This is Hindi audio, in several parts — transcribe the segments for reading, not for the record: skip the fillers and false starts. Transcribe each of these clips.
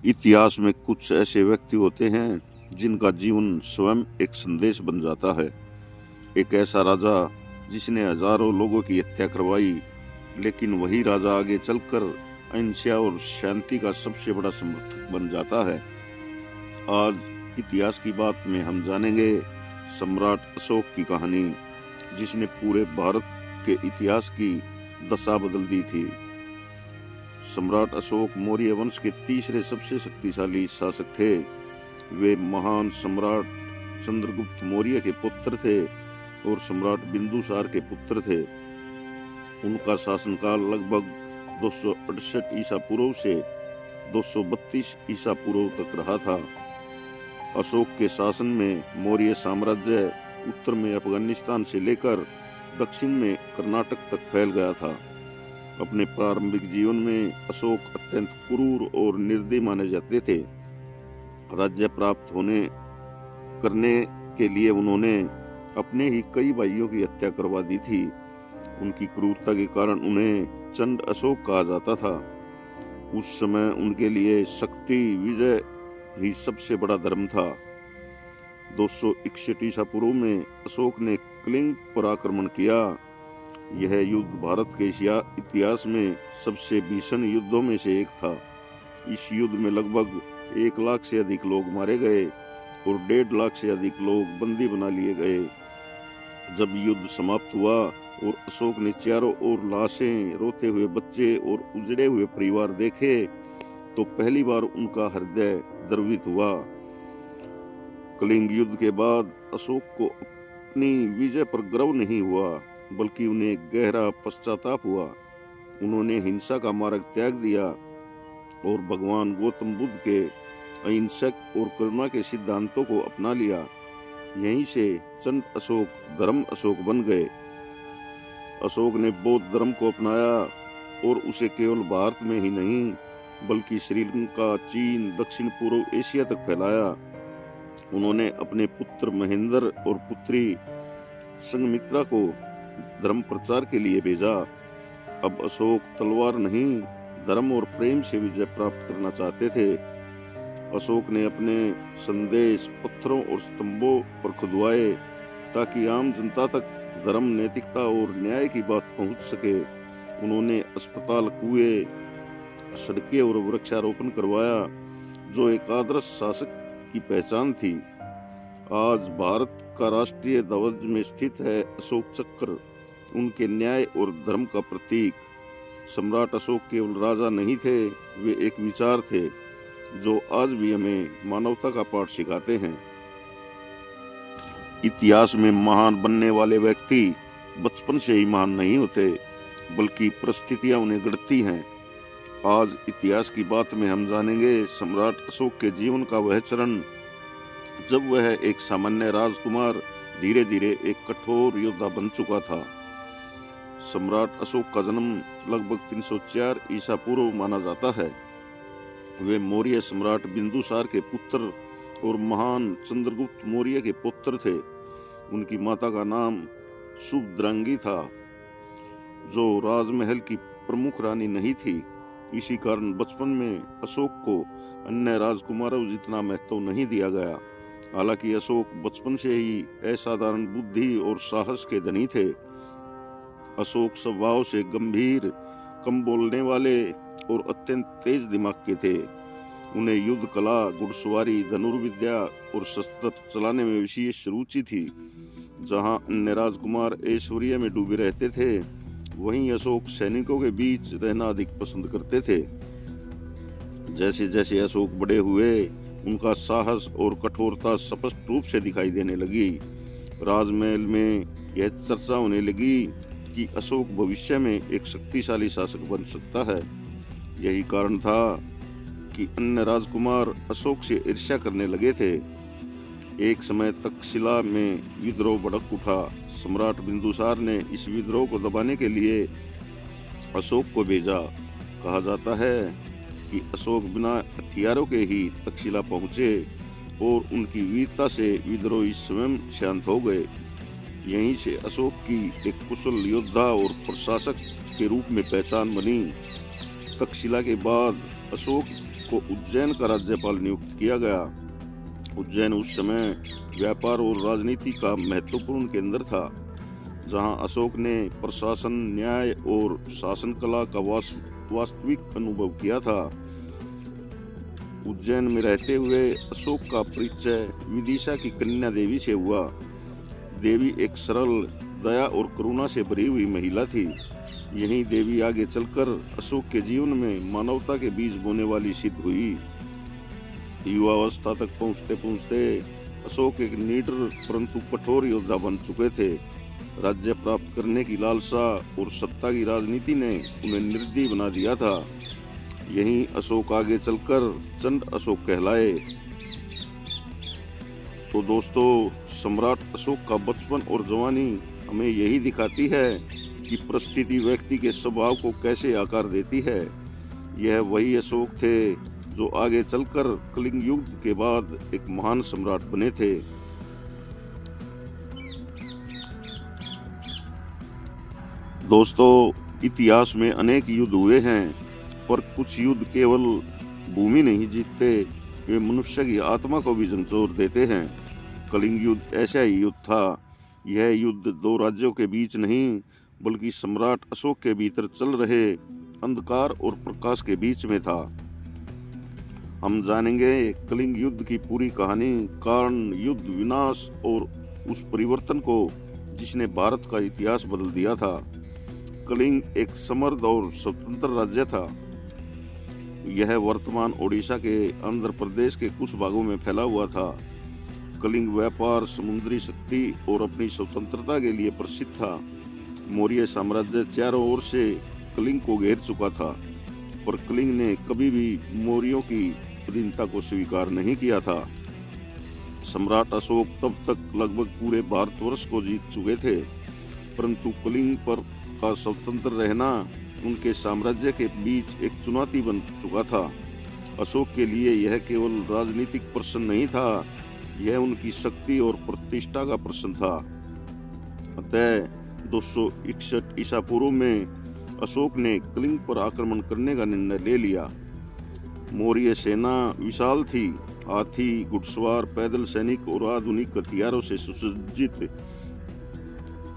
इतिहास में कुछ ऐसे व्यक्ति होते हैं जिनका जीवन स्वयं एक संदेश बन जाता है। एक ऐसा राजा जिसने हजारों लोगों की हत्या करवाई, लेकिन वही राजा आगे चलकर अहिंसा और शांति का सबसे बड़ा समर्थक बन जाता है। आज इतिहास की बात में हम जानेंगे सम्राट अशोक की कहानी, जिसने पूरे भारत के इतिहास की दशा बदल दी थी। सम्राट अशोक मौर्य वंश के तीसरे सबसे शक्तिशाली शासक थे। वे महान सम्राट चंद्रगुप्त मौर्य के पुत्र थे और सम्राट बिंदुसार के पुत्र थे। उनका शासनकाल लगभग 268 ईसा पूर्व से 232 ईसा पूर्व तक रहा था। अशोक के शासन में मौर्य साम्राज्य उत्तर में अफगानिस्तान से लेकर दक्षिण में कर्नाटक तक फैल गया था। अपने प्रारंभिक जीवन में अशोक अत्यंत क्रूर और निर्दयी माने जाते थे। राज्य प्राप्त करने के लिए उन्होंने अपने ही कई भाइयों की हत्या करवा दी थी। उनकी क्रूरता के कारण उन्हें चंड अशोक कहा जाता था। उस समय उनके लिए शक्ति विजय ही सबसे बड़ा धर्म था। 261 ईसा पूर्व में अशोक ने कलिंग पर आक्रमण किया। यह युद्ध भारत के इतिहास में सबसे भीषण युद्धों में से एक था। इस युद्ध में लगभग 1 लाख से अधिक लोग मारे गए और 1.5 लाख से अधिक लोग बंदी बना लिए गए। जब युद्ध समाप्त हुआ और अशोक ने चारों ओर लाशें, रोते हुए बच्चे और उजड़े हुए परिवार देखे, तो पहली बार उनका हृदय द्रवित हुआ। कलिंग युद्ध के बाद अशोक को अपनी विजय पर गर्व नहीं हुआ, बल्कि उन्हें गहरा पश्चाताप हुआ। उन्होंने हिंसा का मार्ग त्याग दिया और भगवान गौतम बुद्ध के अहिंसक और करुणा के सिद्धांतों को अपना लिया। यहीं से चंद अशोक धर्म अशोक बन गए। अशोक ने बौद्ध धर्म को अपनाया और उसे केवल भारत में ही नहीं बल्कि श्रीलंका, चीन, दक्षिण पूर्व एशिया तक फैलाया। उन्होंने अपने पुत्र महेंद्र और पुत्री संघमित्रा को धर्म प्रचार के लिए भेजा। अब अशोक तलवार नहीं, धर्म और प्रेम से विजय प्राप्त करना चाहते थे। अशोक ने अपने संदेश पत्थरों और स्तंभों पर खुदवाए ताकि आम जनता तक धर्म, नैतिकता और न्याय की बात पहुंच सके। उन्होंने अस्पताल, कुएं, सड़कें और वृक्षारोपण करवाया, जो एक आदर्श शासक की पहचान थी। आज भारत का राष्ट्रीय ध्वज में स्थित है अशोक चक्र, उनके न्याय और धर्म का प्रतीक। सम्राट अशोक केवल राजा नहीं थे, वे एक विचार थे जो आज भी हमें मानवता का पाठ सिखाते हैं। इतिहास में महान बनने वाले व्यक्ति बचपन से ही महान नहीं होते, बल्कि परिस्थितियां उन्हें गढ़ती हैं। आज इतिहास की बात में हम जानेंगे सम्राट अशोक के जीवन का वह चरण जब वह एक सामान्य राजकुमार धीरे धीरे एक कठोर योद्धा बन चुका था। सम्राट अशोक का जन्म लगभग 304 ईसा पूर्व माना जाता है। वे मौर्य सम्राट बिंदुसार के पुत्र और महान चंद्रगुप्त मौर्य के पुत्र थे। उनकी माता का नाम सुभद्रांगी था, जो राजमहल की प्रमुख रानी नहीं थी। इसी कारण बचपन में अशोक को अन्य राजकुमारों जितना महत्व नहीं दिया गया। हालांकि अशोक बचपन से ही असाधारण बुद्धि और साहस के धनी थे। अशोक स्वभाव से गंभीर, कम बोलने वाले और अत्यंत तेज दिमाग के थे। उन्हें युद्ध कला, घुड़सवारी, धनुर्विद्या और शस्त्र चलाने में विशेष रुचि थी। जहां अन्य राजकुमार ऐश्वर्य में डूबे रहते थे, वहीं अशोक सैनिकों के बीच रहना अधिक पसंद करते थे। जैसे जैसे अशोक बड़े हुए, उनका साहस और कठोरता स्पष्ट रूप से दिखाई देने लगी। राजमहल में यह चर्चा होने लगी कि अशोक भविष्य में एक शक्तिशाली शासक बन सकता है। यही कारण था कि अन्य राजकुमार अशोक से ईर्ष्या करने लगे थे। एक समय तक्षशिला में विद्रोह भड़क उठा। सम्राट बिंदुसार ने इस विद्रोह को दबाने के लिए अशोक को भेजा। कहा जाता है कि अशोक बिना हथियारों के ही तक्षशिला पहुंचे और उनकी वीरता से विद्रोही स्वयं शांत हो गए। यहीं से अशोक की एक कुशल योद्धा और प्रशासक के रूप में पहचान बनी। तक्षशिला के बाद अशोक को उज्जैन का राज्यपाल नियुक्त किया गया। उज्जैन उस समय व्यापार और राजनीति का महत्वपूर्ण केंद्र था, जहां अशोक ने प्रशासन, न्याय और शासन कला का वास्तविक अनुभव किया था। उज्जैन में रहते हुए अशोक का परिचय विदिशा की कन्या देवी से हुआ। देवी एक सरल, दया और करुणा से भरी हुई महिला थी। यही देवी आगे चलकर अशोक के जीवन में मानवता के बीज बोने वाली सिद्ध हुई। युवावस्था तक पहुंचते पहुंचते अशोक एक निडर परंतु कठोर योद्धा बन चुके थे। राज्य प्राप्त करने की लालसा और सत्ता की राजनीति ने उन्हें निर्दयी बना दिया था। यहीं अशोक आगे चलकर चंड अशोक कहलाए। तो दोस्तों, सम्राट अशोक का बचपन और जवानी हमें यही दिखाती है कि परिस्थिति व्यक्ति के स्वभाव को कैसे आकार देती है। यह वही अशोक थे जो आगे चलकर कलिंग युद्ध के बाद एक महान सम्राट बने थे। दोस्तों, इतिहास में अनेक युद्ध हुए हैं, पर कुछ युद्ध केवल भूमि नहीं जीतते, वे मनुष्य की आत्मा को भी झंझोर देते हैं। कलिंग युद्ध ऐसा ही युद्ध था। यह युद्ध दो राज्यों के बीच नहीं, बल्कि सम्राट अशोक के भीतर चल रहे अंधकार और प्रकाश के बीच में था। हम जानेंगे कलिंग युद्ध की पूरी कहानी, कारण, युद्ध, विनाश और उस परिवर्तन को जिसने भारत का इतिहास बदल दिया था। कलिंग एक समृद्ध और स्वतंत्र राज्य था। यह वर्तमान ओडिशा के आंध्र प्रदेश के कुछ भागों में फैला हुआ था। कलिंग व्यापार, समुद्री शक्ति और अपनी स्वतंत्रता के लिए प्रसिद्ध था। मौर्य साम्राज्य चारों ओर से कलिंग को घेर चुका था, पर कलिंग ने कभी भी मौर्यों की अधीनता को स्वीकार नहीं किया था। सम्राट अशोक तब तक लगभग पूरे भारतवर्ष को जीत चुके थे, परंतु कलिंग पर का स्वतंत्र रहना उनके साम्राज्य के बीच एक चुनौती बन चुका था। अशोक के लिए यह केवल राजनीतिक प्रश्न नहीं था, यह उनकी शक्ति और प्रतिष्ठा का प्रश्न था। अतः 261 ईसा पूर्व में अशोक ने कलिंग पर आक्रमण करने का निर्णय ले लिया। मौर्य सेना विशाल थी, हाथी, घुड़सवार, पैदल सैनिक और आधुनिक हथियारों से सुसज्जित।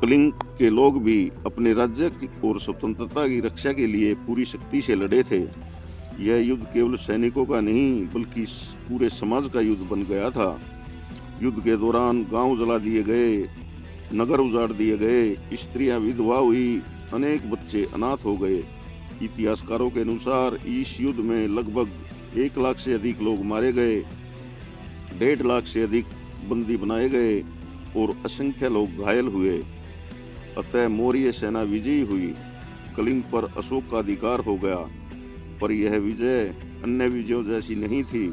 कलिंग के लोग भी अपने राज्य और स्वतंत्रता की रक्षा के लिए पूरी शक्ति से लड़े थे। यह युद्ध केवल सैनिकों का नहीं, बल्कि पूरे समाज का युद्ध बन गया था। युद्ध के दौरान गांव जला दिए गए, नगर उजाड़ दिए गए, स्त्रियां विधवा हुई, अनेक बच्चे अनाथ हो गए। इतिहासकारों के अनुसार इस युद्ध में लगभग 1 लाख से अधिक लोग मारे गए, 1.5 लाख से अधिक बंदी बनाए गए और असंख्य लोग घायल हुए। अतः मौर्य सेना विजयी हुई। कलिंग पर अशोक का अधिकार हो गया, पर यह विजय अन्य विजयों जैसी नहीं थी।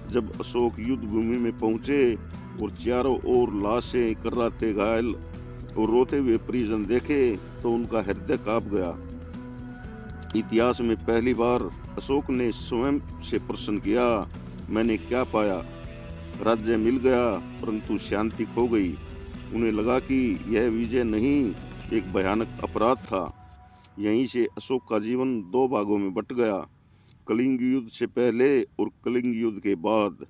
जब अशोक युद्ध भूमि में पहुंचे और चारों ओर लाशें, कर्राते घायल और रोते हुए परिजन देखे तो उनका हृदय कांप गया। इतिहास में पहली बार अशोक ने स्वयं से प्रश्न किया, मैंने क्या पाया? राज्य मिल गया, परंतु शांति खो गई। उन्हें लगा कि यह विजय नहीं, एक भयानक अपराध था। यहीं से अशोक का जीवन 2 भागों में बट गया, कलिंग युद्ध से पहले और कलिंग युद्ध के बाद।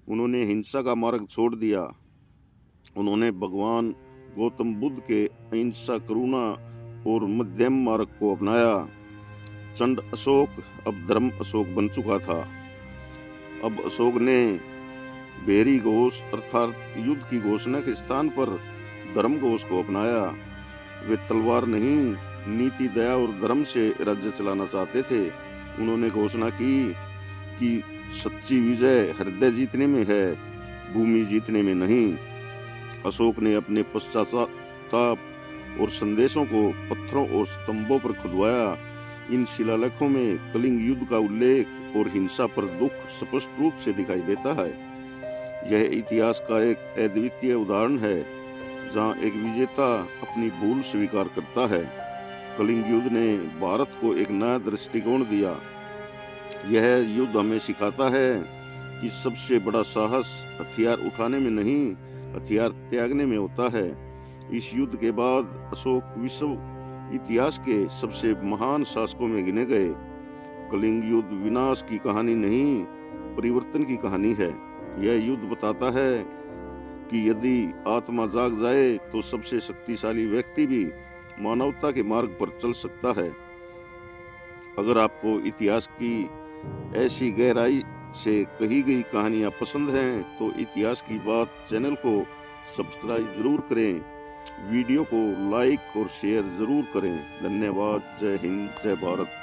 उन्होंने हिंसा का मार्ग छोड़ दिया। उन्होंने भगवान गौतम बुद्ध के अहिंसा, करुणा और मध्यम मार्ग को अपनाया। चंड अशोक अब धर्म अशोक बन चुका था। अब अशोक ने भेरी घोष अर्थात युद्ध की घोषणा के स्थान पर धर्म घोष को अपनाया। वे तलवार नहीं, नीति, दया और धर्म से राज्य चलाना चाहते थे। उन्होंने घोषणा की कि सच्ची विजय हृदय जीतने में है, भूमि जीतने में नहीं। अशोक ने अपने पश्चाताप और संदेशों को पत्थरों और स्तंभों पर खुदवाया। इन शिलालेखों में कलिंग युद्ध का उल्लेख और हिंसा पर दुख स्पष्ट रूप से दिखाई देता है। यह इतिहास का एक अद्वितीय उदाहरण है, जहां एक विजेता अपनी भूल स्वीकार करता है। कलिंग युद्ध ने भारत को एक नया दृष्टिकोण दिया। यह युद्ध हमें सिखाता है कि सबसे बड़ा साहस हथियार उठाने में नहीं, हथियार त्यागने में होता है। इस युद्ध के बाद अशोक विश्व इतिहास के सबसे महान शासकों में गिने गए। कलिंग युद्ध विनाश की कहानी नहीं, परिवर्तन की कहानी है। यह युद्ध बताता है कि यदि आत्मा जाग जाए तो सबसे शक्तिशाली व्यक्ति भी मानवता के मार्ग पर चल सकता है। अगर आपको इतिहास की ऐसी गहराई से कही गई कहानियां पसंद हैं तो इतिहास की बात चैनल को सब्सक्राइब जरूर करें, वीडियो को लाइक और शेयर जरूर करें। धन्यवाद। जय हिंद, जय भारत।